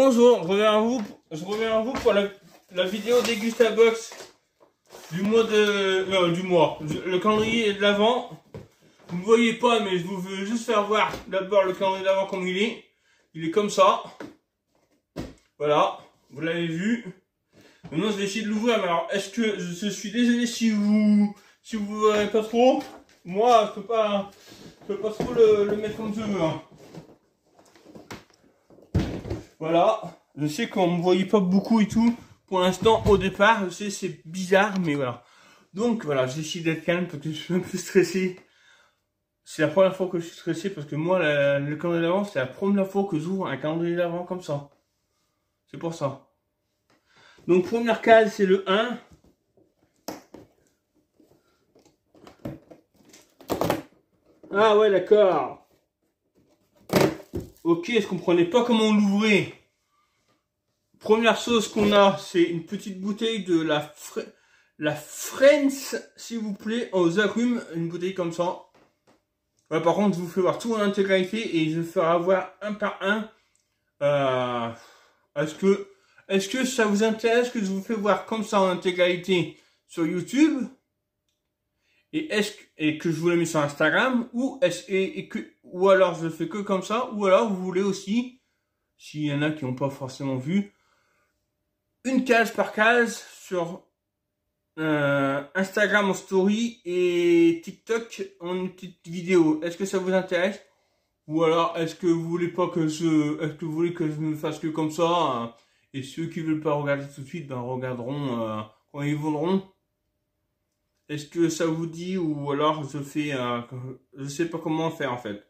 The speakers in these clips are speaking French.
Bonjour, je reviens à vous pour la vidéo Dégustabox du mois le calendrier de l'Avent. Vous ne voyez pas, mais je vous veux juste faire voir d'abord le calendrier d'Avent comme il est. Il est comme ça. Voilà, vous l'avez vu. Maintenant, je vais essayer de l'ouvrir. Mais alors, est-ce que je suis désolé si vous verrez pas trop. Moi, je peux pas trop le mettre comme je veux. Hein. Voilà, je sais qu'on me voyait pas beaucoup et tout. Pour l'instant, au départ, je sais c'est bizarre, mais voilà. Donc voilà, j'essaie d'être calme parce que je suis un peu stressé. C'est la première fois que je suis stressé parce que moi, le calendrier d'avant, c'est la première fois que j'ouvre un calendrier d'avant comme ça. C'est pour ça. Donc première case, c'est le 1. Ah ouais, d'accord. Ok, je comprenais pas comment on l'ouvrait. Première chose qu'on a, c'est une petite bouteille de la Friends, s'il vous plaît, aux agrumes, une bouteille comme ça. Ouais, par contre, je vous fais voir tout en intégralité et je vais faire avoir un par un. Est-ce que ça vous intéresse que je vous fais voir comme ça en intégralité sur YouTube? Et que je vous le mets sur Instagram, ou alors je le fais que comme ça, ou alors vous voulez aussi, s'il y en a qui n'ont pas forcément vu, une case par case sur Instagram en story et TikTok en une petite vidéo. Est-ce que ça vous intéresse? Ou alors est-ce que vous voulez pas que est-ce que vous voulez que je me fasse que comme ça, et ceux qui veulent pas regarder tout de suite, ben regarderont quand ils voudront. Est-ce que ça vous dit, ou alors je fais, je sais pas comment faire en fait.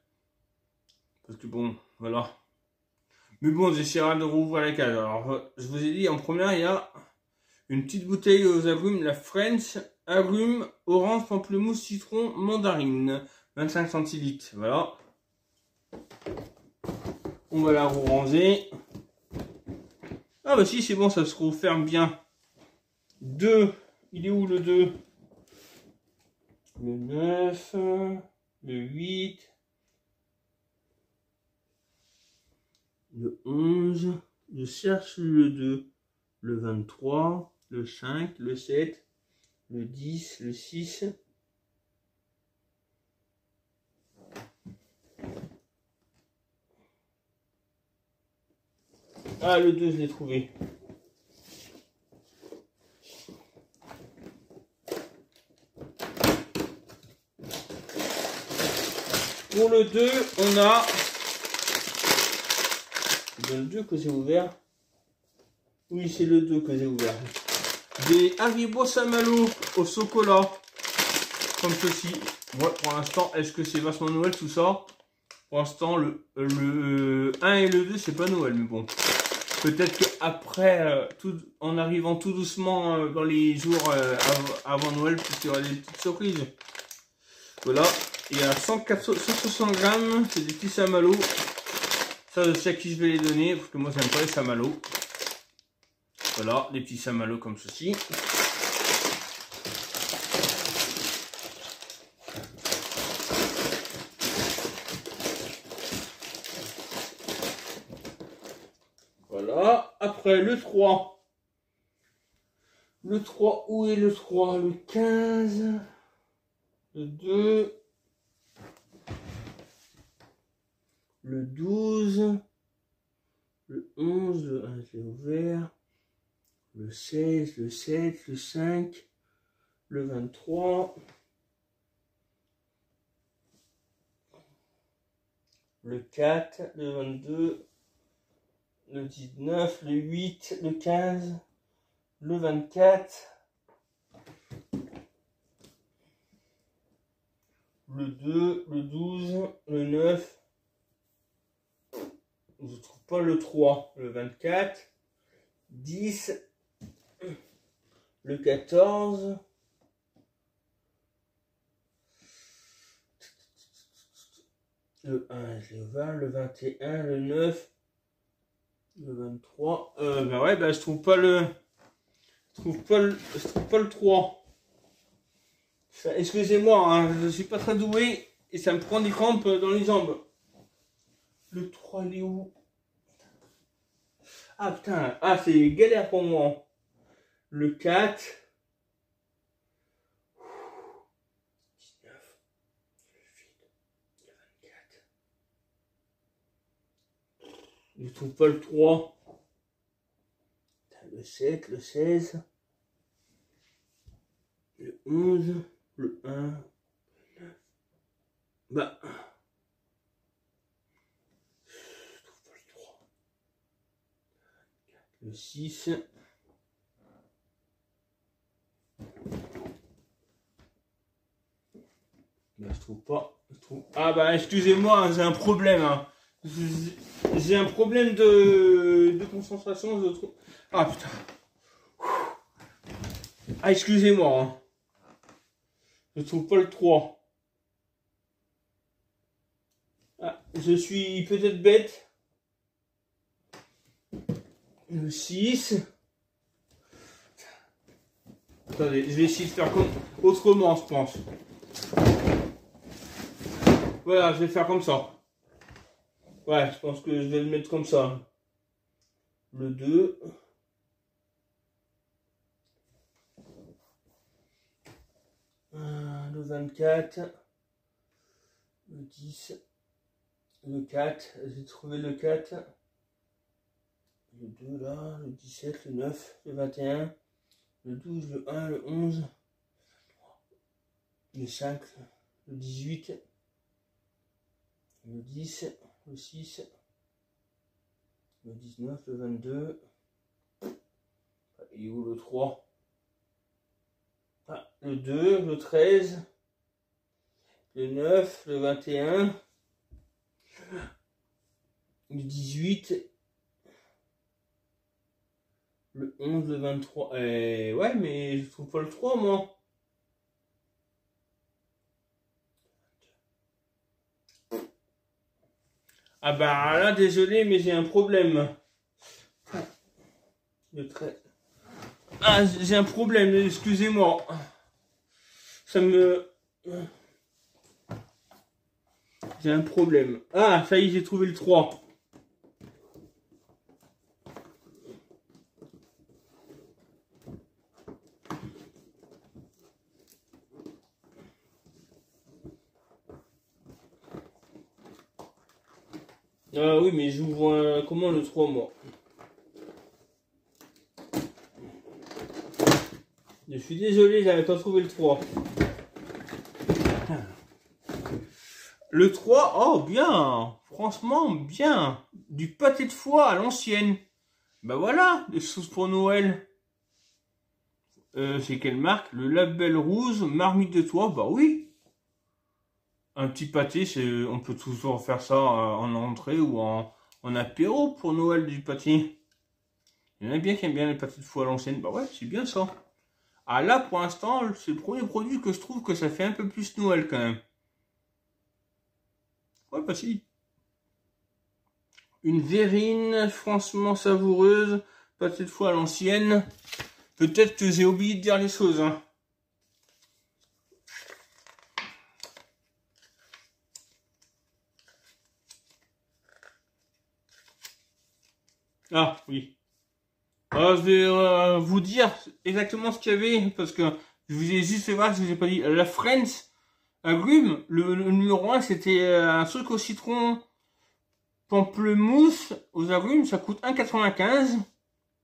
Parce que bon, voilà. Mais bon, j'essaierai de rouvrir la case. Alors, je vous ai dit, en première, il y a une petite bouteille aux agrumes, la French, agrumes, orange, pamplemousse, citron, mandarine. 25 centilitres, voilà. On va la ranger. Ah bah si, c'est bon, ça se referme bien. 2, il est où le 2? Le 9, le 8, le 11, je cherche le 2, le 23, le 5, le 7, le 10, le 6. Ah, le 2, je l'ai trouvé. Pour le 2, on a... C'est le 2 que j'ai ouvert. Oui, c'est le 2 que j'ai ouvert. Des Haribo Saint-Malo au chocolat. Comme ceci. Ouais, pour l'instant, est-ce que c'est vachement Noël tout ça? Pour l'instant, le 1 et le 2, c'est pas Noël, mais bon. Peut-être qu'après, en arrivant tout doucement dans les jours avant Noël, il y aura des petites surprises. Voilà. Et à 160 grammes, c'est des petits Saint-Malo. Ça, je sais à qui je vais les donner, parce que moi, j'aime pas les Saint-Malo. Voilà, des petits Saint-Malo comme ceci. Voilà. Après, le 3. Le 3, où est le 3? Le 15. Le 2. Le 12, le 11, le 1, je l'ai ouvert, le 16, le 7, le 5, le 23, le 4, le 22, le 19, le 8, le 15, le 24, le 2, le 12, le 9, je ne trouve pas le 3, le 24, 10, le 14, le 1, je l'ai ouvert, le 21, le 9, le 23, bah ouais, bah je trouve pas le 3. Excusez-moi, hein, je suis pas très doué et ça me prend des crampes dans les jambes. Le 3, il est où? Ah putain, ah c'est galère pour moi. Le 4. 19. Le 24. Je trouve pas le 3. Le 7, le 16. Le 11. Le 1. Le 9. Bah. Je trouve pas le 3. Le 6. Bah, je trouve pas. Ah bah excusez-moi, j'ai un problème. Hein. J'ai un problème de concentration. Je trouve. Ah putain. Ah excusez-moi. Hein. Je trouve pas le 3. Ah, je suis peut-être bête. Le 6. Attendez, je vais essayer de faire comme autrement, je pense. Voilà, je vais faire comme ça. Ouais, je pense que je vais le mettre comme ça. Le 2. Le 24. Le 10. Le 4. J'ai trouvé le 4. Le 2 là. Le 17. Le 9. Le 21. Le 12. Le 1. Le 11. Le 5. Le 18. Le 10. Le 6. Le 19. Le 22. Et où le 3? Ah, le 2, le 13, le 9, le 21, le 18, le 11, le 23. Ouais, mais je trouve pas le 3, moi. Ah bah là, désolé, mais j'ai un problème. Le 13. Ah, j'ai un problème, excusez-moi. Ça me... J'ai un problème. Ah, ça y est, j'ai trouvé le 3. Ah oui, mais j'ouvre comment le 3, moi? Je suis désolé, j'avais pas trouvé le 3. Le 3, oh bien, franchement bien. Du pâté de foie à l'ancienne. Bah voilà, des choses pour Noël. C'est quelle marque? Le Label Rouge, marmite de toit, bah oui. Un petit pâté, on peut toujours faire ça en entrée ou en apéro pour Noël du pâté. Il y en a bien qui aiment bien les pâtés de foie à l'ancienne, bah ouais, c'est bien ça. Ah là, pour l'instant, c'est le premier produit que je trouve que ça fait un peu plus Noël quand même. Ouais, bah si. Une verrine franchement savoureuse, pâté de foie à l'ancienne. Peut-être que j'ai oublié de dire les choses. Hein. Ah oui. Alors, je vais vous dire exactement ce qu'il y avait parce que je vous ai juste fait voir ce que j'ai pas dit. La Friends agrumes, le numéro 1 c'était un truc au citron pamplemousse aux agrumes, ça coûte 1,95.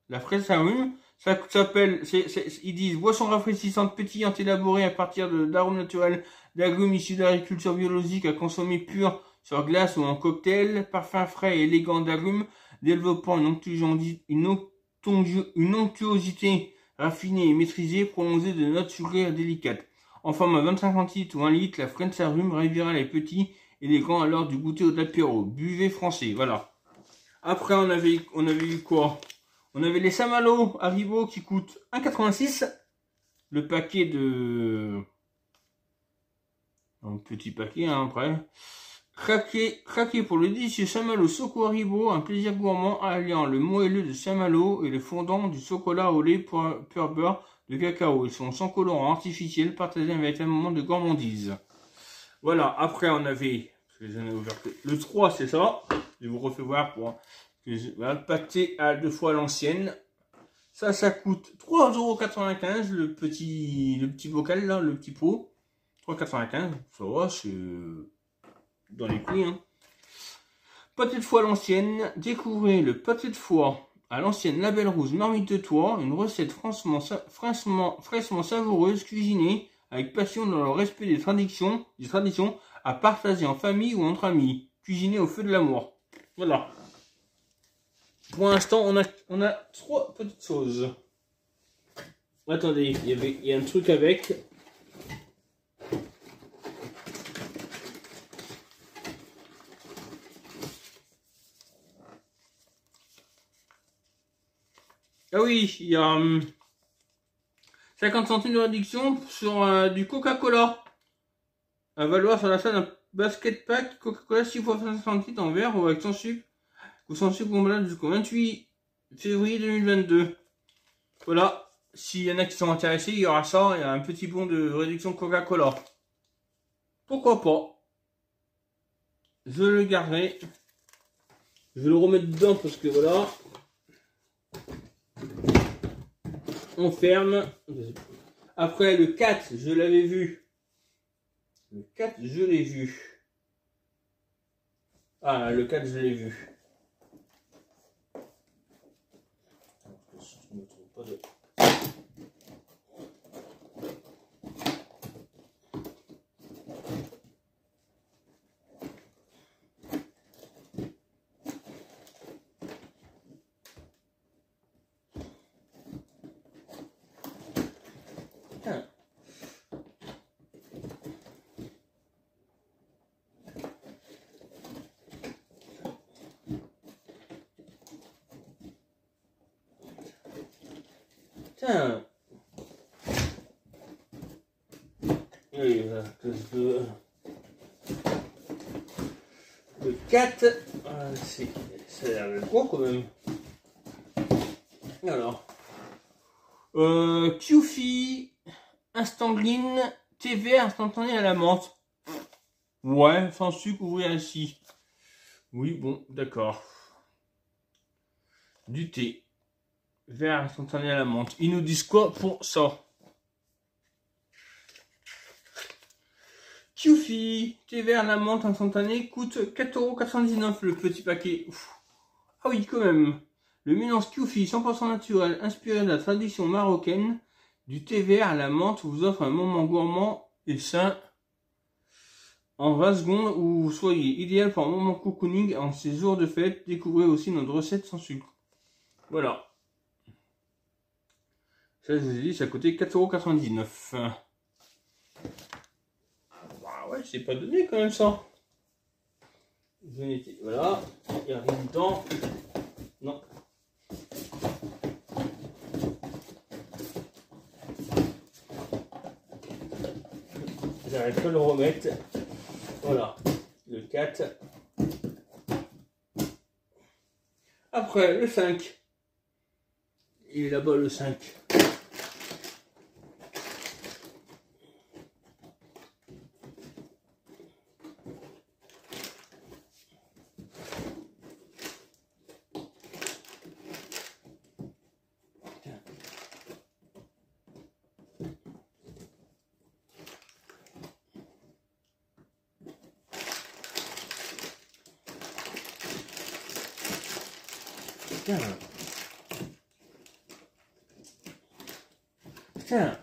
La fraise agrumes, ça s'appelle, ils disent boisson rafraîchissante pétillante élaborée à partir d'arômes naturels d'agrumes issus d'agriculture biologique à consommer pur sur glace ou en cocktail, parfum frais et élégant d'agrumes, développant une onctuosité raffinée et maîtrisée, prolongée de notes sucrées délicates. En format 25 centilitres ou 1 litre, la fraise agrumes ravira les petits et les grands à l'heure du goûter ou de l'apéro. Buvez français, voilà. Après, on avait eu quoi? On avait les Saint-Malo Haribo qui coûtent 1,86. Le paquet de... Un petit paquet, hein, après. Craqué pour le délicieux Saint-Malo Choco Haribo, un plaisir gourmand alliant le moelleux de Saint-Malo et le fondant du chocolat au lait pur beurre de cacao. Ils sont sans colorant artificiel, partagés avec un moment de gourmandise. Voilà, après on avait... Le 3, c'est ça. Je vous refais voir pour Voilà, pâté à 2 fois l'ancienne. Ça coûte 3,95 € le petit bocal là, le petit pot. 3,95 €, ça va, c'est dans les prix. Hein. Pâté de foie à l'ancienne. Découvrez le pâté de foie à l'ancienne Label Rouge Marmite de Toit. Une recette fraîchement savoureuse, cuisinée avec passion dans le respect des traditions à partager en famille ou entre amis. Cuisinée au feu de l'amour. Voilà. Pour l'instant, on a 3 petites choses. Attendez, il y a un truc avec. Ah oui, il y a 50 centimes de réduction sur du Coca-Cola. À valoir sur l'achat d'un basket pack Coca-Cola 6 fois 500 centilitres en verre ou avec sans sucre ou sans sucre emballage jusqu'au 28 février 2022. Voilà, s'il y en a qui sont intéressés, il y aura ça, il y a un petit bon de réduction Coca-Cola. Pourquoi pas? Je le garderai. Je vais le remettre dedans parce que voilà. On ferme. Après le 4, je l'avais vu. Le 4, je l'ai vu. Ah, le 4, je l'ai vu. Je ne me trompe pas de... Tiens. Oui, le 4, ça a l'air gros quand même. Alors, Qfi Instant Green thé vert instantané à la menthe. Ouais, sans sucre, ouvrir ainsi. Oui, bon, d'accord. Du thé vert instantané à la menthe. Ils nous disent quoi pour ça? Qfi thé vert à la menthe instantané coûte 4,99 € le petit paquet. Ouf. Ah oui, quand même. Le mélange Qfi 100% naturel, inspiré de la tradition marocaine, du thé vert à la menthe vous offre un moment gourmand et sain en 20 secondes où vous soyez. Idéal pour un moment cocooning en ces jours de fête. Découvrez aussi notre recette sans sucre. Voilà. Ça, je vous ai dit, ça coûtait 4,99 €. Bah ouais, c'est pas donné quand même ça. Voilà, il n'y a rien dedans. Non. J'arrive pas à le remettre. Voilà, le 4. Après, le 5. Il est là-bas, le 5. Putain,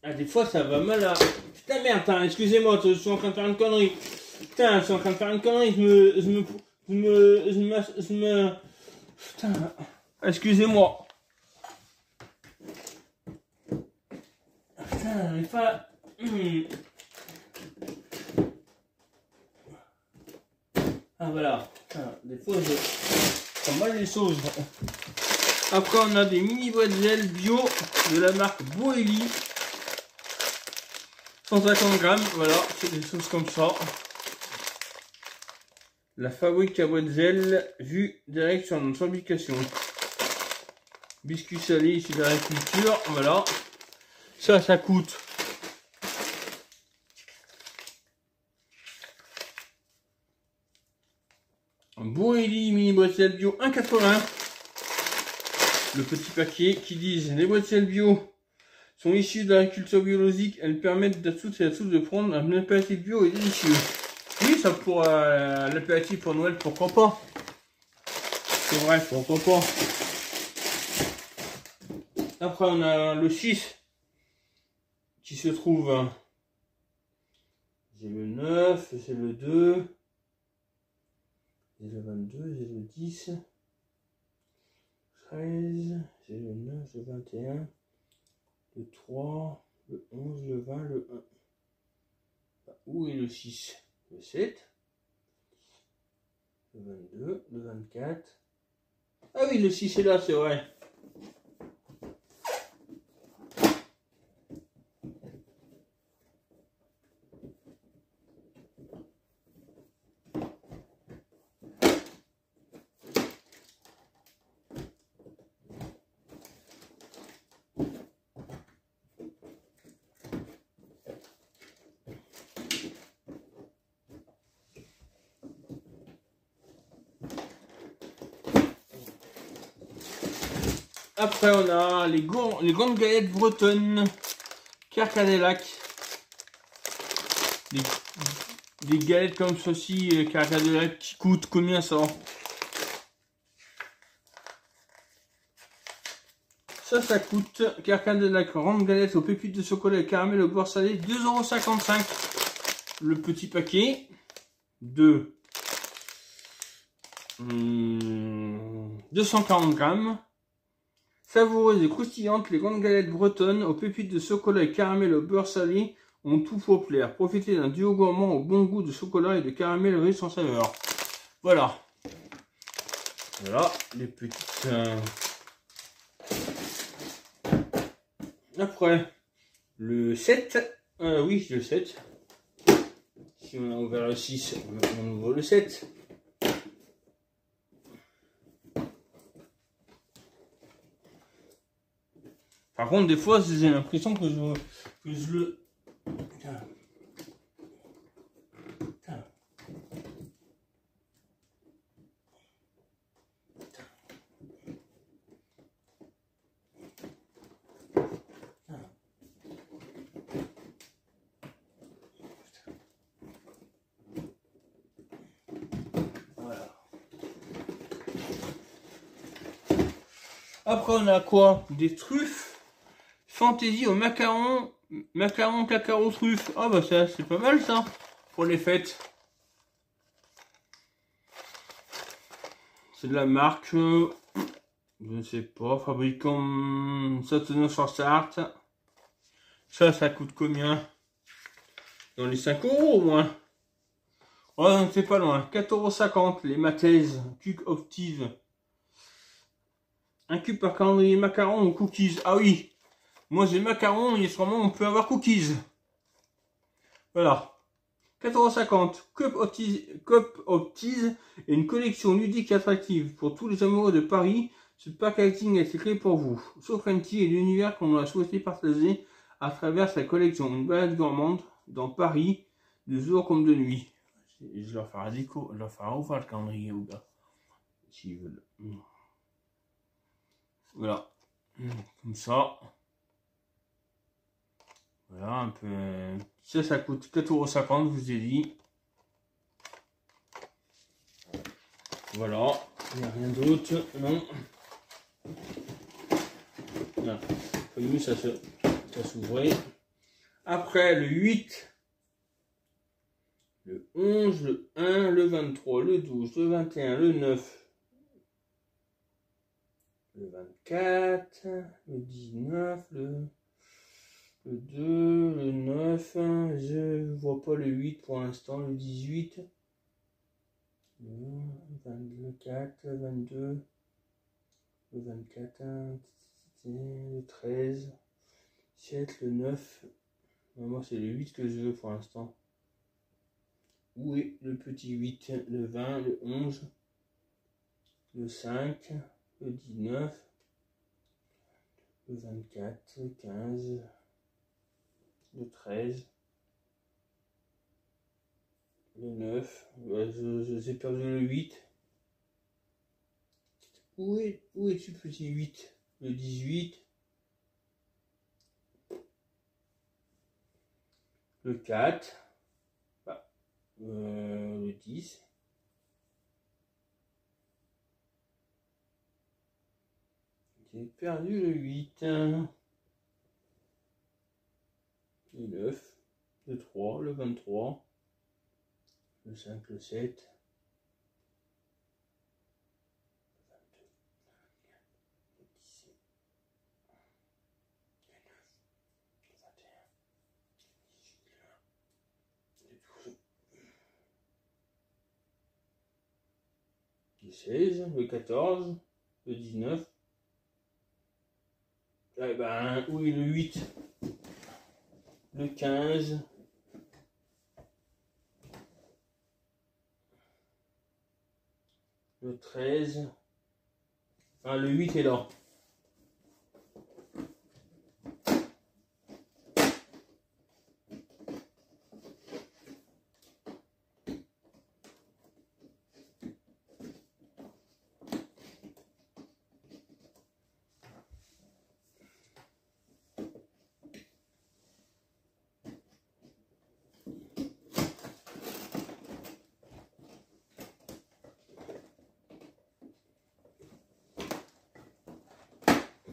ah, des fois ça va mal à... Putain merde, excusez-moi, je suis en train de faire une connerie. Putain, je suis en train de faire une connerie, je me... Putain, excusez-moi. Putain, j'arrive pas... Ah voilà, putain, des fois je... Pas mal les choses. Après, on a des mini bretzel bio de la marque Boeli. 150 grammes, voilà, c'est des choses comme ça. La fabrique à bretzel vue direct sur notre fabrication. Biscuits salés issus de l'agriculture, voilà. Ça coûte. Boeli mini boîtiers bio 1,80. Le petit paquet qui disent les boîtiers bio sont issues de l'agriculture biologique. Elles permettent à toutes et à tous de prendre un apéritif bio et délicieux. Oui, ça pour l'apéritif pour Noël, pourquoi pas. C'est vrai, pourquoi pas. Après, on a le 6 qui se trouve. J'ai le 9, j'ai le 2, j'ai le 22, j'ai le 10, 13, j'ai le 9, le 21, le 3, le 11, le 20, le 1. Où est le 6? Le 7, le 22, le 24. Ah oui, le 6 est là, c'est vrai. Après, on a les grandes galettes bretonnes, Carcadélac. Des galettes comme ceci, Carcadélac, qui coûtent combien ça? Ça coûte, Carcadélac, grande galette aux pépites de chocolat et caramel au beurre salé, 2,55 €. Le petit paquet de 240 grammes. Savoureuses et croustillantes, les grandes galettes bretonnes aux pépites de chocolat et caramel au beurre salé ont tout pour plaire. Profitez d'un duo gourmand au bon goût de chocolat et de caramel riche en saveur. Voilà. Voilà les petites. Après, le 7. Oui, le 7. Si on a ouvert le 6, on ouvre le 7. Par contre, des fois, j'ai l'impression que je le... Putain. Putain. Voilà. Après, on a quoi? Des truffes. Fantaisie au macaron cacao truffe. Ah bah ça c'est pas mal ça pour les fêtes. C'est de la marque, je ne sais pas, fabricant Châteauneuf-sur-Sarthe. Ça coûte combien? Dans les 5 € au moins. Ouais, c'est pas loin. 4,50 € les Mataises, Cuc Optive. Un cube par calendrier macaron ou cookies. Ah oui. Moi j'ai macaron et sûrement on peut avoir cookies. Voilà. 4,50 €. Cup Optise est une collection ludique et attractive. Pour tous les amoureux de Paris, ce packaging a été créé pour vous. Sofrenti est l'univers qu'on a souhaité partager à travers sa collection. Une balade gourmande dans Paris, de jour comme de nuit. Je leur ferai déco, je leur ferai ouvrir le calendrier aux gars. S'ils veulent. Voilà. Comme ça. Voilà, un peu. Ça coûte 4,50 €, je vous ai dit. Voilà, il n'y a rien d'autre, non. Là, mieux ça s'ouvrait. Après, le 8, le 11, le 1, le 23, le 12, le 21, le 9, le 24, le 19, le 2, le 9, je vois pas le 8 pour l'instant, le 18, le 24, le 22, le 24, le 13, 7, le 9, moi c'est le 8 que je veux pour l'instant. Où est le petit 8, le 20, le 11, le 5, le 19, le 24, le 15, le 13, le 9, j'ai perdu le 8. Où es-tu, petit 8? Le 18. Le 4. Bah, le 10. J'ai perdu le 8. Le 9. Le 3. Le 23. Le 5. Le 7. Le 16, le 14, le 19. Eh ben, oui, le 8, le 15, le 13. Ah, le 8 est là.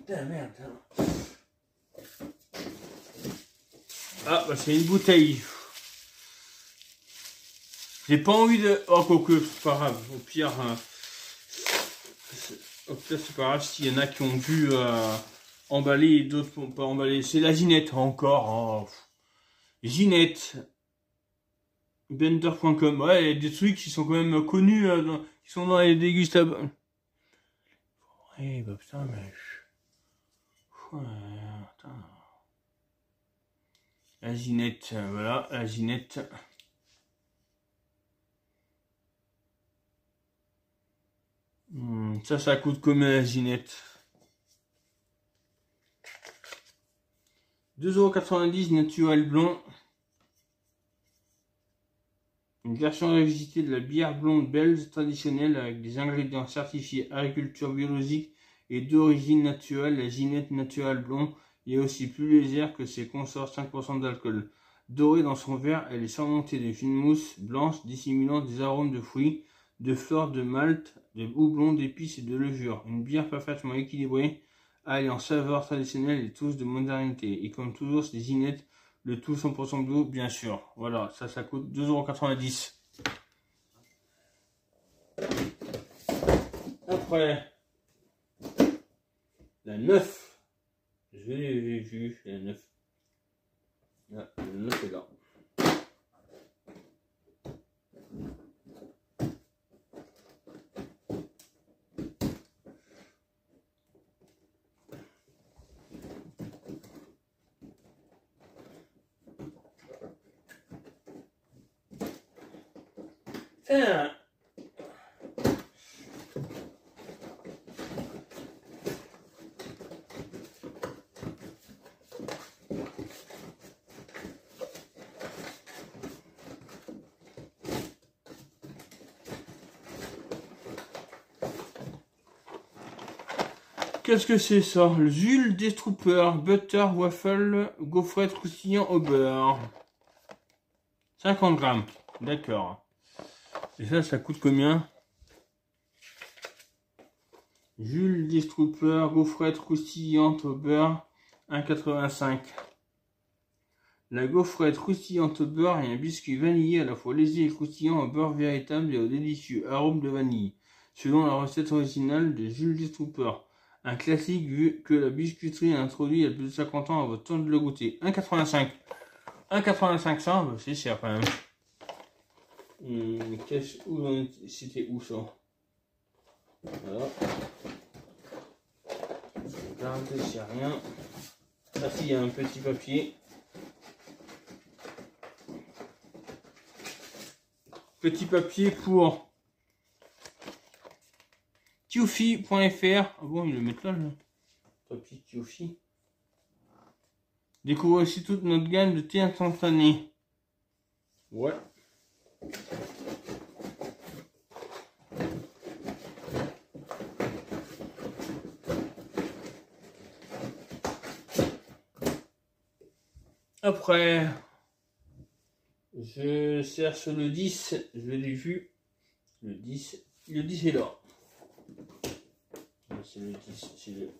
Putain, merde. Ah, bah c'est une bouteille. J'ai pas envie de... Oh, quoique, c'est pas grave. Au pire, c'est pas grave s'il y en a qui ont vu emballer et d'autres n'ont pas emballé. C'est la Ginette encore. Hein. Ginette. Blender.com. Ouais, il y a des trucs qui sont quand même connus, qui sont dans les dégustables. Ouais, bah putain, mais... Ouais, putain. La Ginette, voilà, la Ginette. Ça coûte combien la Ginette? 2,90 € naturel blond. Une version revisitée de la bière blonde belge traditionnelle avec des ingrédients certifiés agriculture biologique et d'origine naturelle. La Ginette naturelle blond est aussi plus légère que ses consorts, 5% d'alcool. Dorée dans son verre, elle est surmontée de fines mousses blanches dissimulant des arômes de fruits, de fleurs, de malt, de houblon, d'épices et de levure. Une bière parfaitement équilibrée, alliant saveur traditionnelle et touche de modernité. Et comme toujours, c'est Ginette, le tout 100% bio, bien sûr. Voilà, ça coûte 2,90 €. Après, la 9. Je l'ai vu, la 9. Ah, la 9 est là. Tiens. Qu'est-ce que c'est ça? Le Jules Destrooper, Butter, Waffle, gaufrette croustillant au beurre. 50 grammes. D'accord. Et ça coûte combien? Jules Destrooper, gaufrette croustillante au beurre, 1,85 €. La gaufrette croustillante au beurre est un biscuit vanillé à la fois léger et croustillant au beurre véritable et au délicieux arôme de vanille, selon la recette originale de Jules Destrooper. Un classique vu que la biscuiterie a introduit il y a plus de 50 ans à votre temps de le goûter. 1,85 €. 1,85 €, c'est cher quand même. C'était où ça? Voilà. Regarde, c'est rien. Ah si, il y a un petit papier. Petit papier pour Tiofi.fr. Ah bon, ils le mettent là, le papier Tiofi. Découvrez aussi toute notre gamme de thé instantané. Ouais. Après, je cherche le 10, je l'ai vu. Le 10 est là. C'est le 10, c'est le...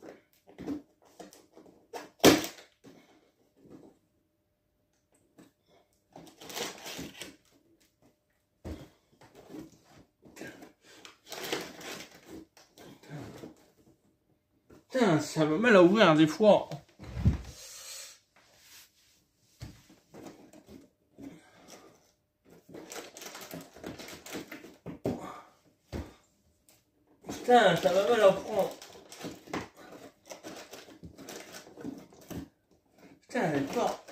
Putain, ça va mal à ouvrir des fois. Putain, ça va mal à prendre. Putain, elle est pas.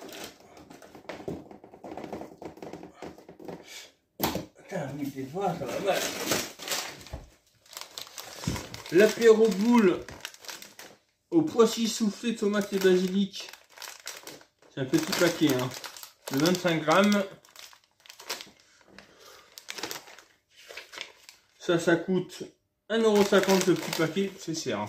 Putain, oui, des fois, ça va mal. L'apéro boule au pois chiche soufflé, tomate et basilic. C'est un petit paquet, hein, de 25 grammes. Ça coûte 1,50 € le petit paquet, c'est cher. Hein.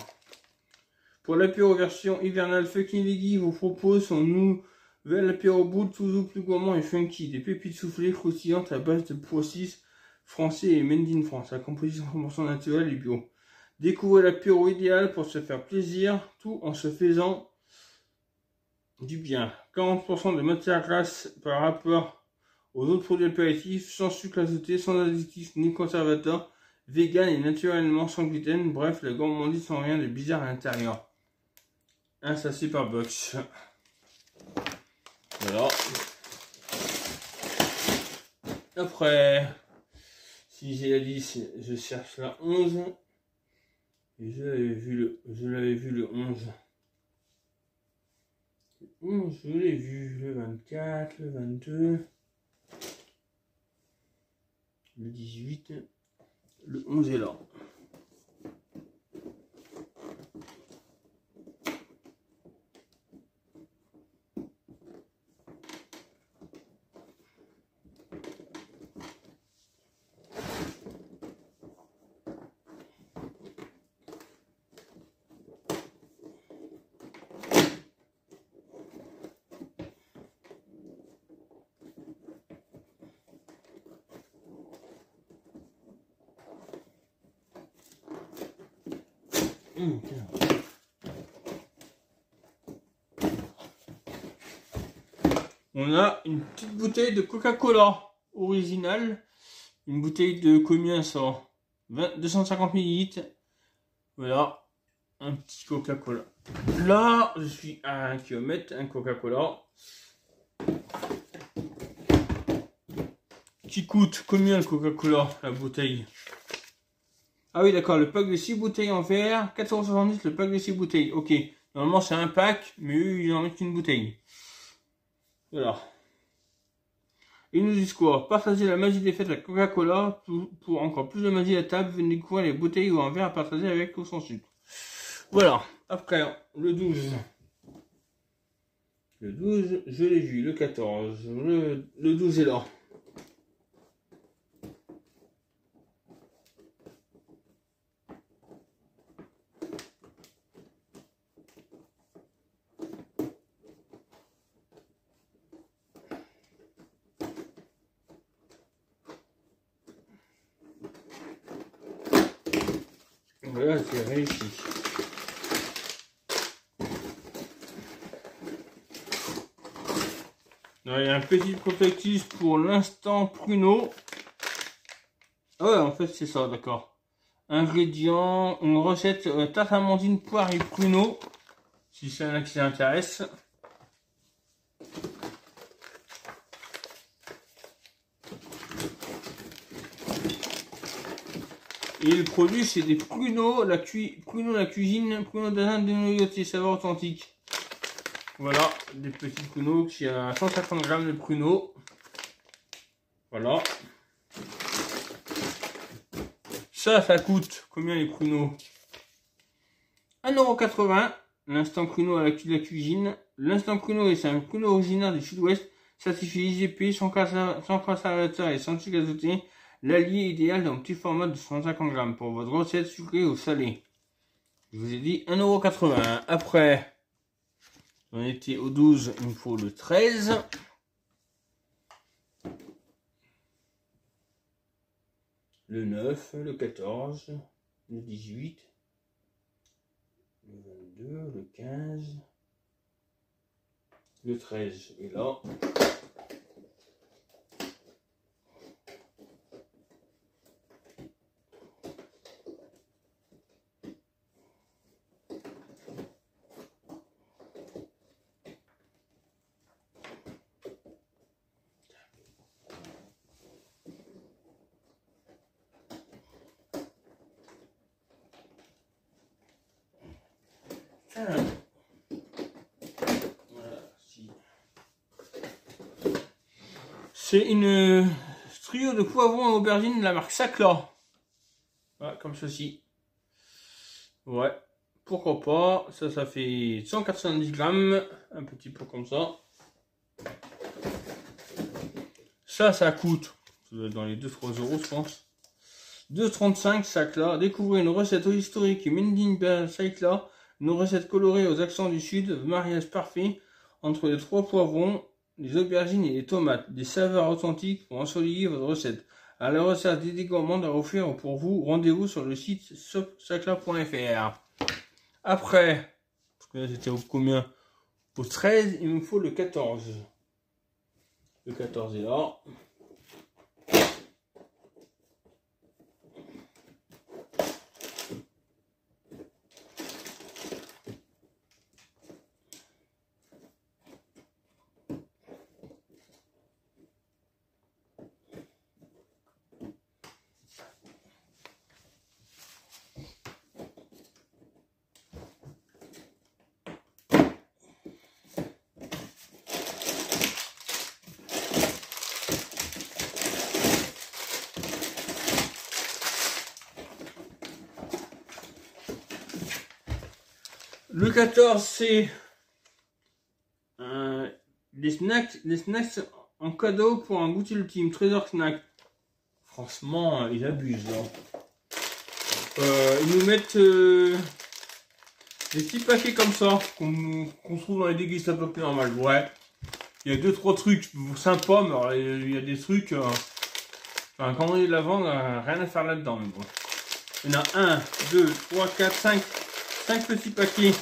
Pour l'apéro version hivernale, Fucking Veggie vous propose son nouvel apéro boule toujours plus gourmand et funky. Des pépites soufflées croustillantes à base de pois chiches français et made in France. La composition 100% naturelle et bio. Découvrez l'apéro idéal pour se faire plaisir, tout en se faisant du bien. 40% de matière grasse par rapport aux autres produits apéritifs, sans sucre ajouté, sans additifs ni conservateurs, vegan et naturellement sans gluten. Bref, la gourmandise sans rien de bizarre à l'intérieur. Un sachet par box. Voilà. Après, si j'ai la 10, je cherche la 11. Et je l'avais vu le 11. Le 11, je l'ai vu. Le 24, le 22. Le 18. Le 11 est là. On a une petite bouteille de Coca-Cola originale. Une bouteille de combien ça? 250 ml. Voilà. Un petit Coca-Cola. Là, je suis à 1 km. Un Coca-Cola. Qui coûte combien le Coca-Cola, la bouteille? Ah oui, d'accord. Le pack de 6 bouteilles en verre. 4,70 € le pack de 6 bouteilles. Ok. Normalement, c'est un pack. Mais eux, ils en mettent une bouteille. Voilà. Ils nous disent quoi? Partagez la magie des fêtes à Coca-Cola. Pour encore plus de magie à table, venez découvrir les bouteilles ou un verre à partager avec ou sans sucre. Voilà. Après, le 12. Le 12, je l'ai vu. Le 14. Le 12 est là. Voilà, c'est réussi. Alors, il y a un petit prospectus pour l'instant pruneau. Ah ouais, en fait, c'est ça, d'accord. Ingrédients, une recette tarte amandine, poire et pruneau. Si c'est un qui s'intéresse. Et le produit, c'est des pruneaux, la cuisine, pruneaux d'Inde de noyauté, saveur authentique. Voilà, des petits pruneaux qui a 150 grammes de pruneaux. Voilà. Ça coûte combien les pruneaux? 1,80 €. L'instant pruneau à la cuisine. L'instant pruneau, c'est un pruneau originaire du sud-ouest, certifié IGP, sans conservateur et sans sucre ajouté. L'allié idéal dans un petit format de 150 grammes pour votre recette sucrée ou salée. Je vous ai dit 1,80 €. Après, J'en étais au 12, il me faut le 13. Le 9, le 14, le 18, le 22, le 15, le 13. Et là, c'est une trio de poivrons et aubergines de la marque Sacla. Voilà, comme ceci. Ouais, pourquoi pas. Ça fait 190 grammes. Un petit peu comme ça. Ça coûte dans les 2-3 euros, je pense. 2,35 Sacla. Découvrez une recette historique made in Sacla. Une recette colorée aux accents du sud. Mariage parfait entre les 3 poivrons, les aubergines et les tomates. Des saveurs authentiques pour ensoleiller votre recette. À la recette des gourmandes à offrir pour vous, rendez-vous sur le site sacla.fr. Après, parce que là c'était au combien? Au 13, il me faut le 14. Le 14 est là. Le 14, c'est les snacks en cadeau pour un goûter ultime, Trésor Snack. Franchement, ils abusent là. Ils nous mettent des petits paquets comme ça qu'on trouve dans les dégustables plus normal. Ouais, il y a 2-3 trucs sympas, mais alors, il y a des trucs. Enfin, quand on est de la vente, rien à faire là-dedans. Mais bon. Il y en a 1, 2, 3, 4, 5 petits paquets.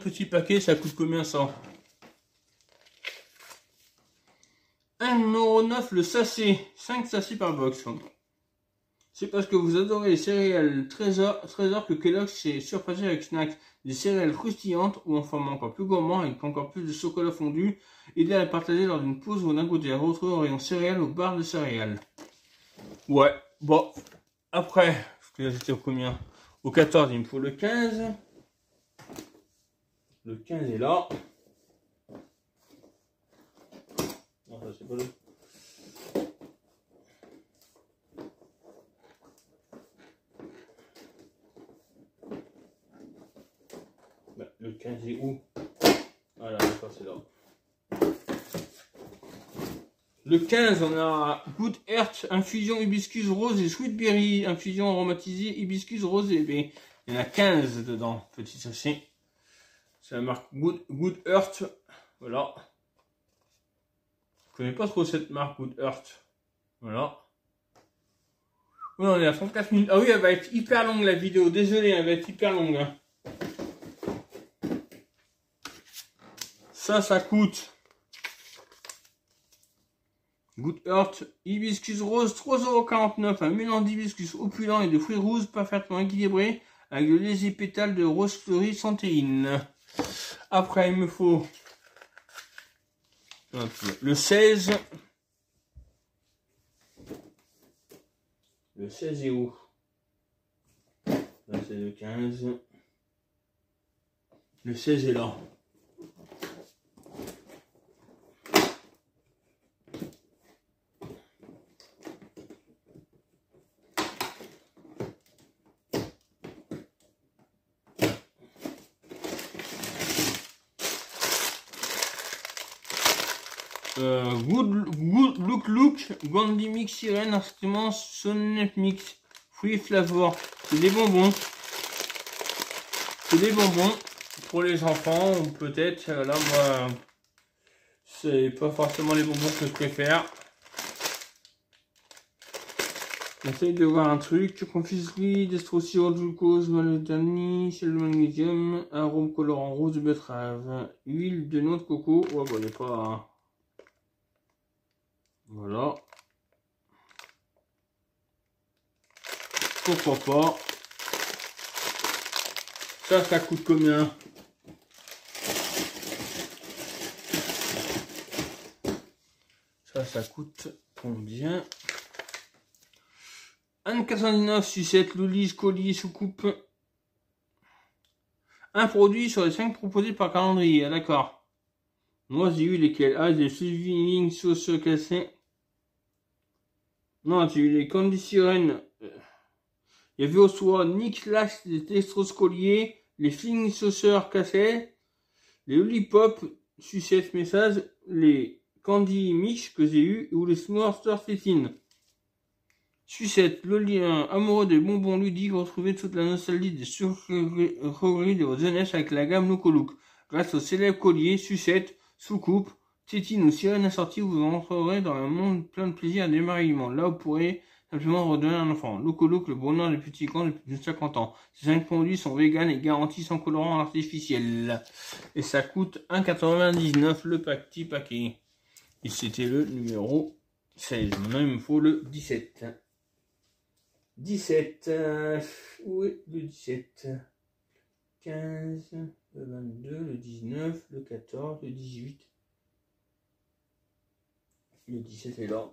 Petits paquets, ça coûte combien ça? 1,9 € le sachet, 5 sachets par box. C'est parce que vous adorez les céréales Trésor que Kellogg's s'est surpassé avec Snacks. Des céréales croustillantes ou en format encore plus gourmand avec encore plus de chocolat fondu, idéal à partager lors d'une pause ou d'un goûter. Retrouvez au rayon céréales ou barres de céréales. Ouais, bon, après, parce que là j'étais au combien? Au 14, il me faut le 15. Le 15 est là. Non, ça c'est pas le. Ben, le 15 est où? Voilà, d'accord, c'est là. Le 15, on a Good Earth, infusion hibiscus rose et sweet berry, infusion aromatisée hibiscus rose et berry. Il y en a 15 dedans, petit sachet. C'est la marque Good Earth. Voilà. Je connais pas trop cette marque Good Earth. Voilà. Oui, on est à 34 minutes. Ah oui, elle va être hyper longue la vidéo. Désolé, elle va être hyper longue. Hein. Ça coûte. Good Earth, hibiscus rose, 3,49 €. Un mélange d'hibiscus opulent et de fruits rouges parfaitement équilibré avec de légers pétales de rose fleurie sans théine. Après, il me faut le 16. Le 16 est où? Là, c'est le 15. Le 16 est là. Good Look, Gandhi Mix Sirène, instrument Sonnet Mix, fruits flavor. C'est des bonbons. C'est des bonbons pour les enfants, ou peut-être, là, moi, c'est pas forcément les bonbons que je préfère. J'essaye de voir un truc. Confiserie, dextrosirop, glucose, maltodanie, sel de magnésium, arôme colorant rose de betterave, huile de noix de coco. Ouais, bon, il n'y a pas. Voilà. Pourquoi pas. Ça coûte combien? Ça coûte combien? 1,99 sucette, Loulis, collier, soucoupe. Un produit sur les 5 proposés par calendrier. Ah, d'accord. Moi, j'ai eu lesquels? Ah, j'ai suivi sauce cassée. Non, j'ai eu les candy sirènes. Il y avait au soir Nick Lash, les dextrose collier, les fling sauceurs cassés, les lollipop sucette message, les candy mix que j'ai eu, ou les Monster Fétine. Sucette, Lolien, amoureux des bonbons ludiques, retrouvez toute la nostalgie des sucreries de votre jeunesse avec la gamme Loco Look. Grâce au célèbre collier, sucette, soucoupe, tétine ou sirène assortie, vous entrerez dans un monde plein de plaisir et d'émerveillement. Là, vous pourrez simplement redonner un enfant. Loco Look, le bonheur des petits camps depuis plus de 50 ans. Ces 5 produits sont véganes et garantis sans colorant artificiel. Et ça coûte 1,99 le petit paquet. Et c'était le numéro 16. Maintenant, il me faut le 17. 17, où est le 17? 15, le 22, le 19, le 14, le 18. Le 17 est là.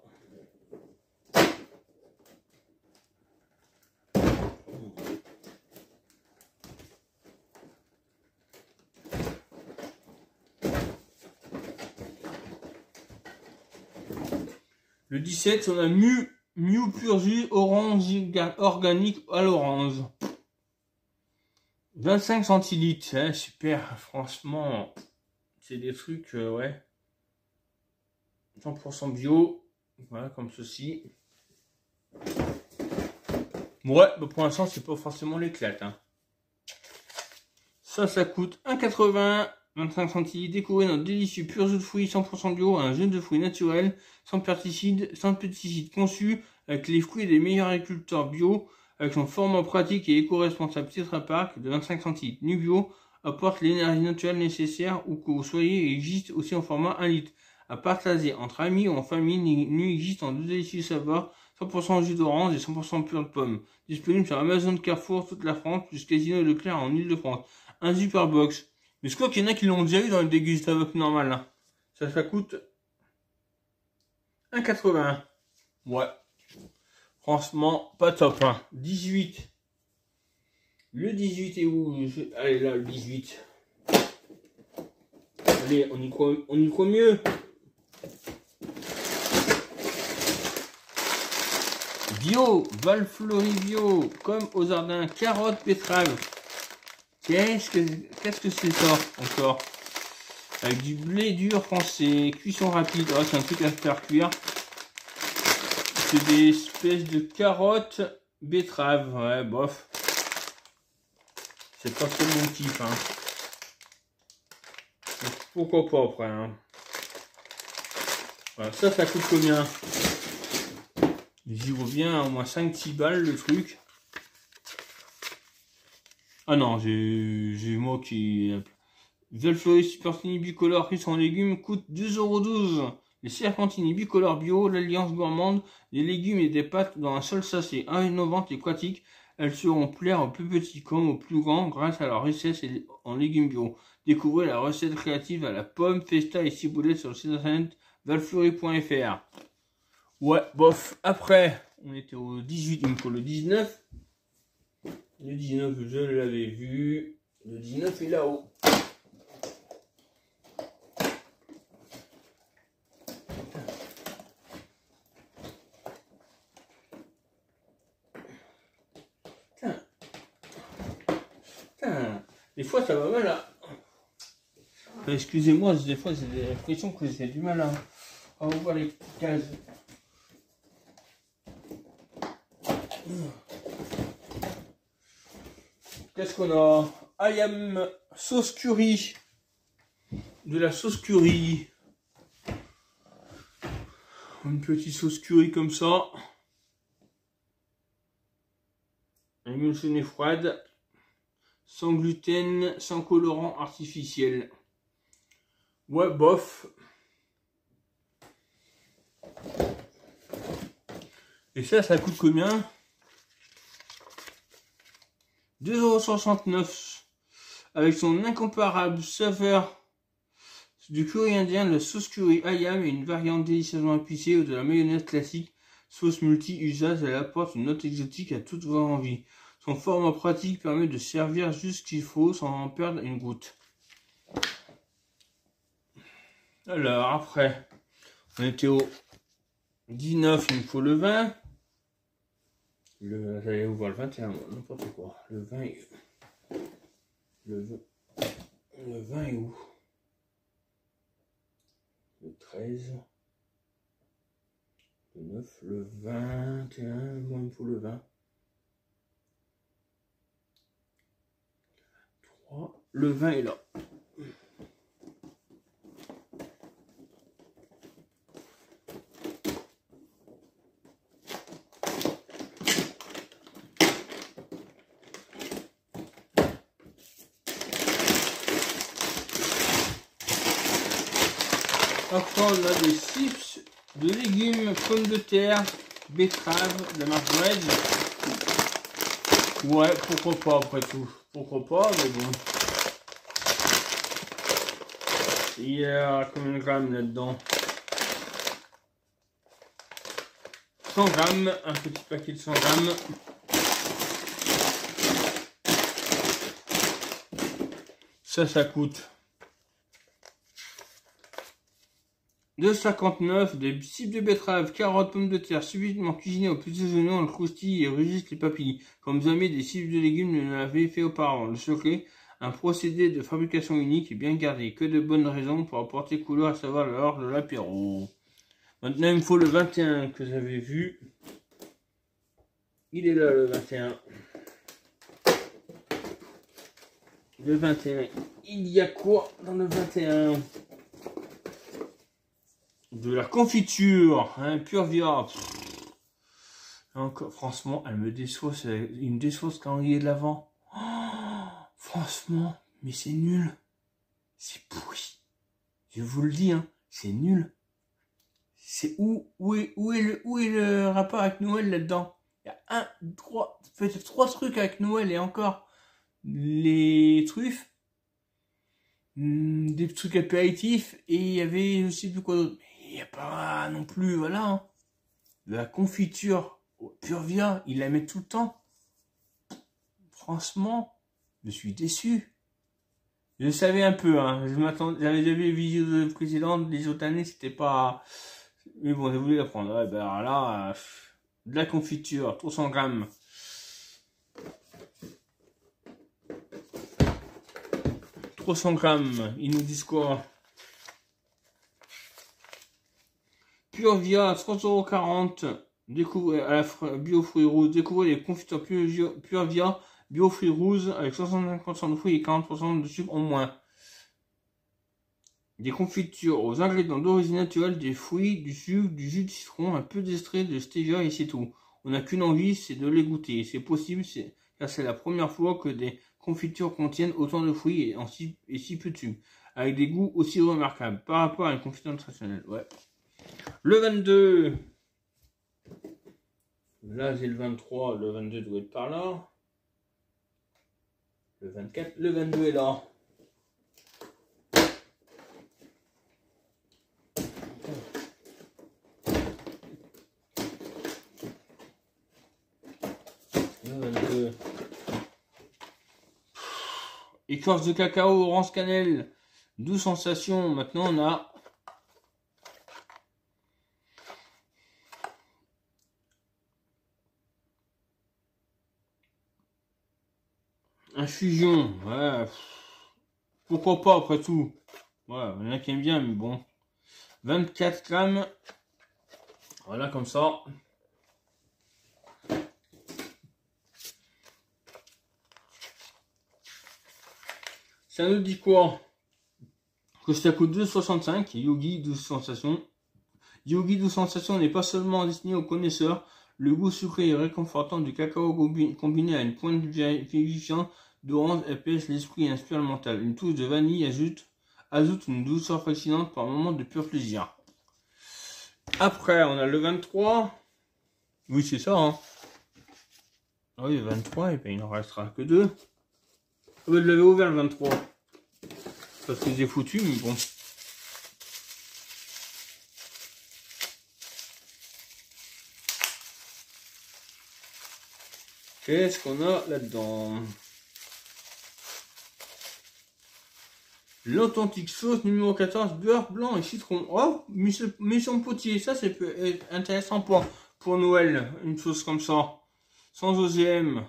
Le 17, on a Mew Pur Jus orange organique à l'orange. 25 centilitres, hein, super, franchement, c'est des trucs, ouais. 100% bio, voilà, comme ceci. Ouais, bah pour l'instant, c'est pas forcément l'éclate. Hein. Ça coûte 1,80 €. 25 centilitres, découvrez notre délicieux pur jus de fruits 100% bio, un jus de fruits naturel, sans pesticides, conçu avec les fruits des meilleurs agriculteurs bio, avec son format pratique et éco-responsable Tetra Pak de 25 centilitres. Nu bio apporte l'énergie naturelle nécessaire où que vous soyez et existe aussi en format 1 litre. À partager entre amis ou en famille, Nu existe en 2 délicieux saveurs, 100% jus d'orange et 100% pur de pomme. Disponible sur Amazon, Carrefour, toute la France, plus Casino et Leclerc en Ile-de-France. Un super box. Mais je crois qu'il y en a qui l'ont déjà eu dans le dégustateur normal. Hein. Ça coûte 1,80 €. Ouais. Franchement, pas top. Hein. 18. Le 18 est où? Allez, là, le 18. Allez, on y croit mieux. Bio, Valfleury bio, comme au jardin, carottes, betteraves. Qu'est-ce que c'est ça encore? Avec du blé dur français, cuisson rapide. Oh, c'est un truc à faire cuire. C'est des espèces de carottes, betteraves. Ouais, bof. C'est pas trop mon kiff. Hein. Donc, pourquoi pas après. Hein. Voilà, ça coûte combien? J'y reviens à au moins 5-6 balles le truc. Ah non, j'ai moi qui... Valfleury Supertini bicolore riche en légumes coûte 2,12 €. Les serpentini bicolore bio, l'alliance gourmande, des légumes et des pâtes dans un seul sachet. Innovantes et pratiques, elles seront plaire aux plus petits comme aux plus grands grâce à leur richesse en légumes bio. Découvrez la recette créative à la pomme, festa et ciboulette sur le site internet valfleury.fr. Ouais, bof. Après, on était au 18, il me faut le 19. Le 19, je l'avais vu. Le 19 est là-haut. Putain. Des fois, ça va mal là. Excusez-moi, des fois, j'ai l'impression que j'ai du mal à... On va voir les cases. Qu'est-ce qu'on a? Ayam sauce curry. De la sauce curry. Une petite sauce curry comme ça. Émulsionnée froide. Sans gluten, sans colorant artificiel. Ouais, bof. Et ça coûte combien? 2,69 € avec son incomparable saveur du curry indien, la sauce curry ayam et une variante délicieusement épicée de la mayonnaise classique, sauce multi-usage, elle apporte une note exotique à toute votre envie. Son format pratique permet de servir juste ce qu'il faut sans en perdre une goutte. Alors après, on était au 19, il me faut le 20. J'allais vous voir le 21, n'importe quoi. Le 20 est... Le 20 est où? Le 13. Le 9, le 21. Moi, il me faut le 20. 3. Le 20 est là. Après, on a des chips de légumes, pommes de terre, betterave, de la marque Wedge. Ouais, pourquoi pas après tout. Pourquoi pas, mais bon. Il y a combien de grammes là-dedans? 100 grammes, un petit paquet de 100 grammes. Ça coûte 2,59 €, des cibles de betterave, carottes, pommes de terre, subitement cuisinées au petit oignon, le croustille et rugissent les papilles. Comme jamais des cibles de légumes ne l'avaient fait auparavant. Le secret, un procédé de fabrication unique et bien gardé. Que de bonnes raisons pour apporter couleur à savoir lors de l'apéro. Maintenant, il me faut le 21 que j'avais vu. Il est là, le 21. Le 21. Il y a quoi dans le 21? De la confiture, hein, Purvia. Encore, franchement, elle me déçoit, il me déçoit ce calendrier de l'Avent. Oh, franchement, mais c'est nul. C'est pourri. Je vous le dis, hein, c'est nul. C'est où est le rapport avec Noël là-dedans? Il y a peut-être 3 trucs avec Noël et encore les truffes, des trucs apéritifs et il y avait je sais plus quoi d'autre. Il n'y a pas non plus, voilà, hein, de la confiture Purvia, il la met tout le temps. Franchement, je suis déçu. Je savais un peu, hein, j'avais déjà vu les vidéos précédentes, les autres années, c'était pas... Mais bon, j'ai voulu la prendre. Ouais, ben là, de la confiture, 300 grammes. Ils nous disent quoi? Purvia, 3,40 €. Découvrez à la bio fruits rouges. Découvrez les confitures Purvia bio fruits rouges avec 65% de fruits et 40% de sucre en moins. Des confitures aux ingrédients d'origine naturelle, des fruits, du sucre, du jus de citron, un peu d'extrait de stevia et c'est tout. On n'a qu'une envie, c'est de les goûter. C'est possible, car c'est la première fois que des confitures contiennent autant de fruits et si peu de sucre, avec des goûts aussi remarquables par rapport à une confiture traditionnelle. Ouais. Le 22. Là, j'ai le 23. Le 22 doit être par là. Le 24. Le 22 est là. Le 22. Écorce de cacao, orange cannelle. Douce sensation. Maintenant, on a... Infusion, ouais. Pourquoi pas après tout? Ouais, il y en a qui aiment bien, mais bon. 24 grammes. Voilà, comme ça. Ça nous dit quoi? Que ça coûte 2,65. Yogi 12 sensations. Yogi 12 sensations n'est pas seulement destiné aux connaisseurs. Le goût sucré et réconfortant du cacao combiné à une pointe vivifiante d'orange épaisse l'esprit et inspire le mental. Une touche de vanille ajoute une douceur fascinante pour un moment de pur plaisir. Après, on a le 23. Oui, c'est ça, hein. Ah oui, le 23, et bien il n'en restera que 2. Je l'avais ouvert le 23. Parce que j'ai foutu, mais bon. Qu'est-ce qu'on a là-dedans? L'authentique sauce numéro 14, beurre blanc et citron. Oh, mission potier, ça c'est intéressant pour Noël, une sauce comme ça. Sans OGM.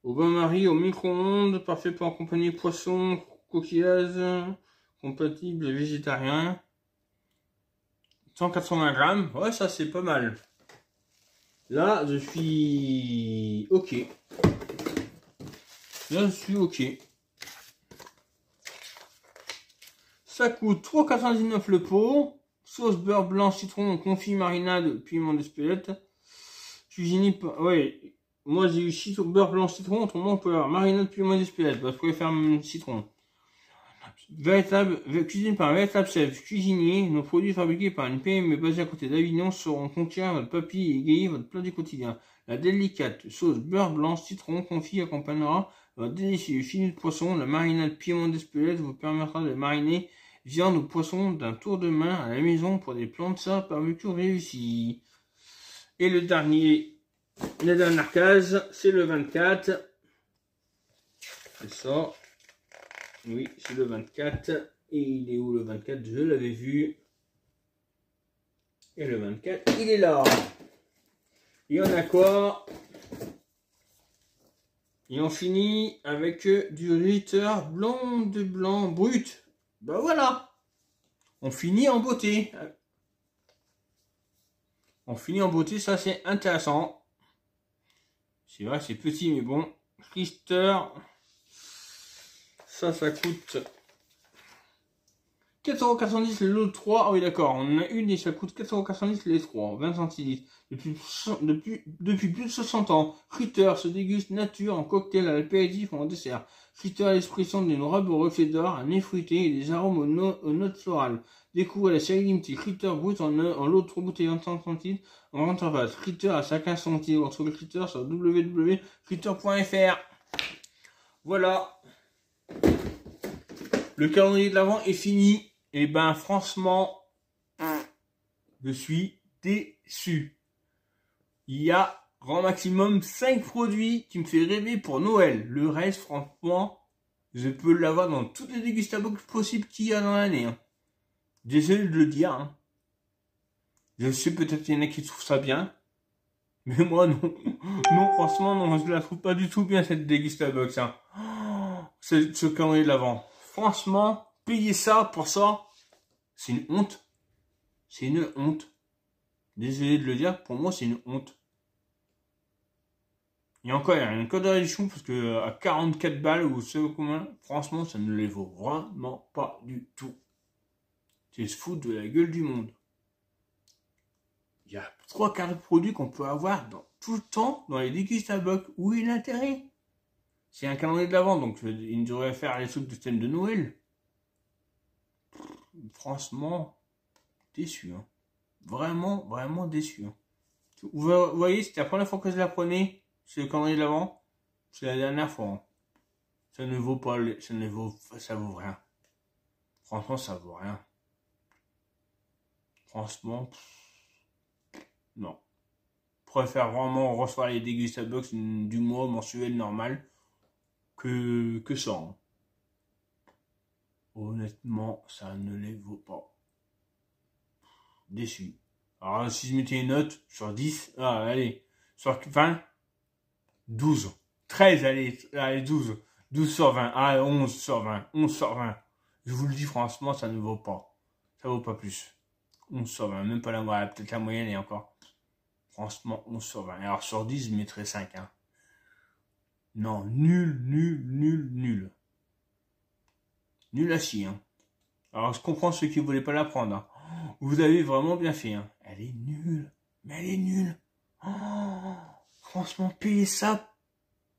Au bain-marie, au micro-ondes, parfait pour accompagner poisson, coquillages, compatible végétarien. 180 grammes, ouais, ça c'est pas mal. Là, je suis ok. Là, je suis ok. Ça coûte 3,99 le pot. Sauce beurre blanc, citron, confit, marinade, piment d'Espelette. Cuisiné, ouais. Moi, j'ai eu citron, beurre blanc, citron. Autrement, on peut avoir marinade, piment d'Espelette. Parce que je préfère le citron. Cuisine par un véritable chef cuisinier. Nos produits fabriqués par une PME basée à côté d'Avignon seront contenir votre papille et égayer votre plat du quotidien. La délicate sauce beurre blanc, citron, confit accompagnera votre délicieux filet de poisson. La marinade piment d'Espelette vous permettra de mariner viande ou poisson d'un tour de main à la maison pour des plans de ça barbecue réussis. Et la dernière case, c'est le 24. C'est ça. Oui, c'est le 24. Et il est où le 24? Je l'avais vu. Et le 24, il est là. Et on a quoi? Et on finit avec du Ritter blanc de blanc brut. Ben voilà. On finit en beauté. On finit en beauté, ça c'est intéressant. C'est vrai, c'est petit, mais bon. Ritter. Ça coûte 4,90€ le lot de 3. Ah oui, d'accord. On en a une et ça coûte 4,90€ les 3. 20 centilitres. Depuis plus de 60 ans, Ritter se déguste nature en cocktail à l'apéritif ou en dessert. Ritter a l'expression d'une robe au reflet d'or, un nez fruité et des arômes aux notes florales. Découvre la série limitée Ritter Brut en lot de 3 bouteilles 25 centilitres en vente en face. Ritter à 15 centilitres. On trouve le Ritter sur www.ritter.fr. Voilà. Le calendrier de l'Avent est fini. Et ben franchement, je suis déçu. Il y a grand maximum 5 produits qui me fait rêver pour Noël. Le reste, franchement, je peux l'avoir dans toutes les dégustabox possibles qu'il y a dans l'année. Hein. Désolé de le dire. Hein. Je sais peut-être qu'il y en a qui trouvent ça bien. Mais moi non. Non, franchement, non, je la trouve pas du tout bien cette dégustabox. Hein. Ce calendrier de l'Avent. Franchement, payer ça pour ça, c'est une honte. C'est une honte. Désolé de le dire, pour moi c'est une honte. Et encore, il y a un code de réduction parce que à 44 balles ou ce commun, franchement, ça ne les vaut vraiment pas du tout. C'est se foutre de la gueule du monde. Il y a 3/4 de produits qu'on peut avoir tout le temps dans les dégustabox. Où est l'intérêt? C'est un calendrier de l'Avent, donc il devrait faire les trucs de thème de Noël. Franchement, déçu. Hein. Vraiment, vraiment déçu. Hein. Vous voyez, c'était la première fois que je la prenais. C'est le calendrier de l'Avent. C'est la dernière fois. Hein. Ça ne vaut pas, ça vaut rien. Franchement, ça vaut rien. Franchement, non. Je préfère vraiment recevoir les dégustabox du mois mensuel normal que ça. Hein. Honnêtement, ça ne les vaut pas. Déçu. Alors, si je mettais une note sur 10, allez, sur 20, 12, 13, allez, 12, 12 sur 20, 11 sur 20, 11 sur 20. Je vous le dis franchement, ça ne vaut pas. Ça vaut pas plus. 11 sur 20, même pas la moyenne, peut-être la moyenne et encore. Franchement, 11 sur 20. Alors sur 10, je mettrais 5. Hein. Non, nul, nul, nul, nul. Nul à chier. Hein. Alors je comprends ceux qui ne voulaient pas la prendre. Hein. Vous avez vraiment bien fait. Hein. Elle est nulle. Mais elle est nulle. Oh, franchement, payer ça,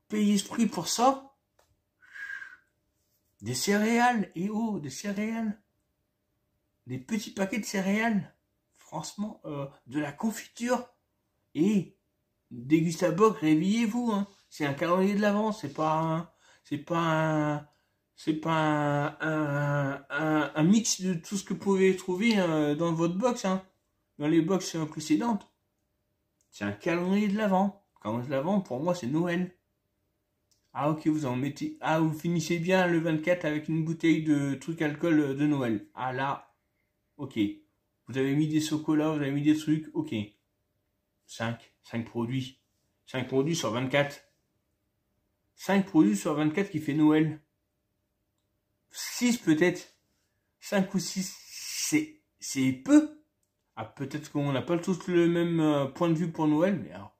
payer ce prix pour ça. Des céréales. Et oh, des céréales. Des petits paquets de céréales. Franchement, de la confiture. Et Dégustabox, réveillez-vous. Hein. C'est un calendrier de l'Avent. C'est pas un mix de tout ce que vous pouvez trouver dans votre box, hein, dans les box précédentes. C'est un calendrier de l'Avent. Calendrier de l'Avent, pour moi, c'est Noël. Ah ok, vous en mettez. Ah, vous finissez bien le 24 avec une bouteille de trucs alcool de Noël. Ah là, ok. Vous avez mis des chocolats, vous avez mis des trucs, ok. 5 produits. 5 produits sur 24. 5 produits sur 24 qui fait Noël. 6 peut-être. 5 ou 6, c'est peu. Ah, peut-être qu'on n'a pas tous le même point de vue pour Noël, mais alors,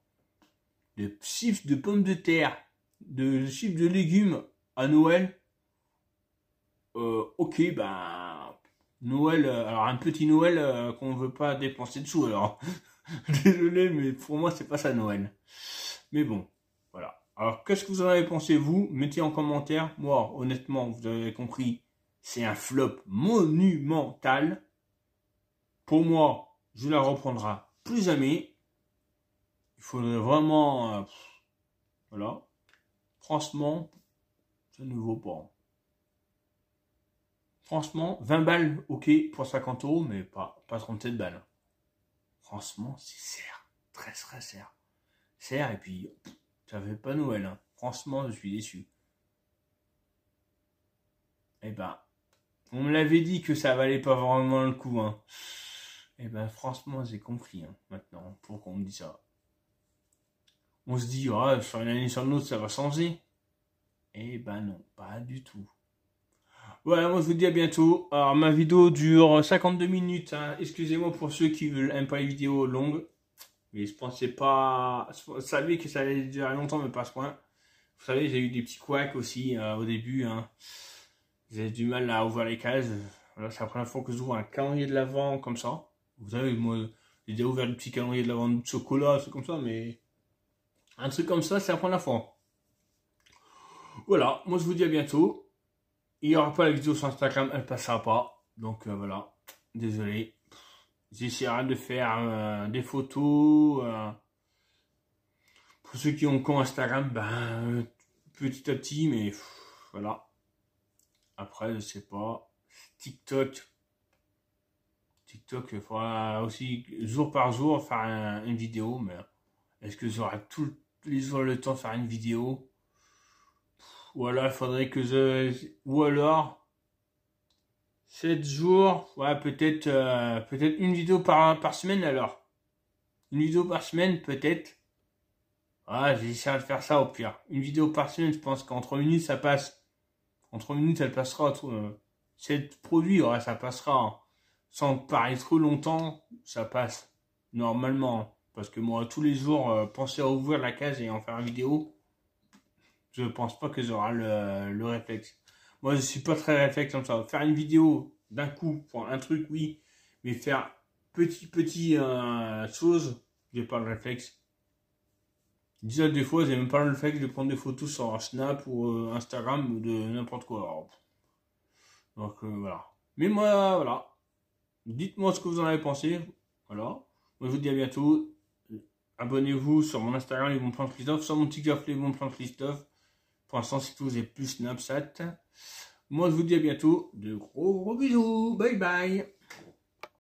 de chips de pommes de terre, de chips de légumes à Noël, ok, ben, Noël, alors un petit Noël qu'on veut pas dépenser dessous, alors, désolé, mais pour moi, c'est pas ça Noël. Mais bon, voilà. Alors, qu'est-ce que vous en avez pensé, vous? Mettez en commentaire. Moi, honnêtement, vous avez compris, c'est un flop monumental. Pour moi, je la reprendrai plus jamais. Il faudrait vraiment... voilà. Franchement, ça ne vaut pas. Franchement, 20 balles, ok, pour 50 €, mais pas 37 balles. Franchement, c'est serre. Très, très serre. Serre, et puis, ça fait pas Noël. Hein. Franchement, je suis déçu. Eh ben, on me l'avait dit que ça valait pas vraiment le coup. Hein. Eh ben, franchement, j'ai compris, hein, maintenant, pourquoi on me dit ça. On se dit, ah, sur une année sur l'autre, ça va changer. Eh ben non, pas du tout. Voilà, moi je vous dis à bientôt. Alors, ma vidéo dure 52 minutes. Hein. Excusez-moi pour ceux qui n'aiment pas les vidéos longues. Mais je pensais pas... Je savais que ça allait durer longtemps, mais pas à ce point. Vous savez, j'ai eu des petits couacs aussi au début. Hein. J'ai du mal à ouvrir les cases. Voilà, c'est la première fois que j'ouvre un calendrier de l'Avent comme ça. Vous savez, moi, j'ai déjà ouvert le petit calendrier de l'Avent de chocolat, c'est comme ça, mais... un truc comme ça, c'est la première fois. Voilà, moi je vous dis à bientôt. Il n'y aura pas la vidéo sur Instagram, elle passera pas. Donc voilà, désolé. J'essaierai de faire des photos. Pour ceux qui ont compte Instagram, ben, petit à petit, mais voilà. Après, je sais pas. TikTok, il faudra aussi jour par jour faire une vidéo, mais est-ce que j'aurai tous les jours le temps de faire une vidéo? Ou alors il faudrait que ou alors 7 jours, ouais, peut-être une vidéo par semaine alors. Une vidéo par semaine peut-être. Ah, j'essaierai de faire ça au pire. Une vidéo par semaine, je pense qu'en 3 minutes ça passe. En 3 minutes elle passera. 7 produits, ouais, ça passera. Hein. Sans parler trop longtemps, ça passe. Normalement. Parce que moi, tous les jours, penser à ouvrir la case et en faire une vidéo, je pense pas que j'aurai le réflexe. Moi, je suis pas très réflexe comme ça. Faire une vidéo d'un coup pour un truc, oui. Mais faire petit chose, j'ai pas le réflexe. Déjà, des fois, j'ai même pas le réflexe de prendre des photos sur Snap ou Instagram ou de n'importe quoi. Alors, donc, voilà. Mais moi, voilà. Dites-moi ce que vous en avez pensé. Voilà. Moi, je vous dis à bientôt. Abonnez-vous sur mon Instagram, les bons plans de Christophe, sur mon TikTok, les bons plans de Christophe. Pour l'instant, c'est tout, j'ai plus Snapchat. Moi, je vous dis à bientôt. De gros bisous. Bye bye.